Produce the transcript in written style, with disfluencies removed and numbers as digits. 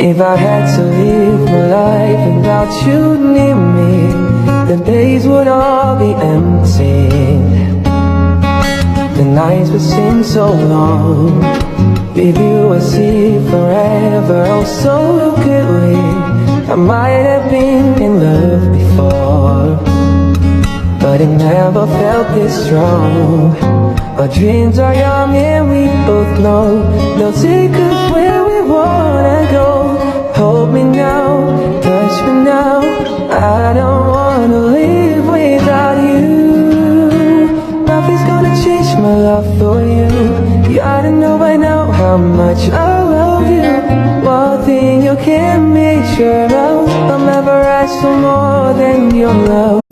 If I had to live my life without you near me, the days would all be empty. The nights would seem so long. With you I see forever, oh so could we. I might have been in love before, but it never felt this strong. Our dreams are young and we both know they'll take us where we wanna go. Hold me now, touch me now, I don't wanna live without you. Nothing's gonna change my love for you. You ought to know by now how much I love you. One thing you can make sure of, I'll never ask for more than your love.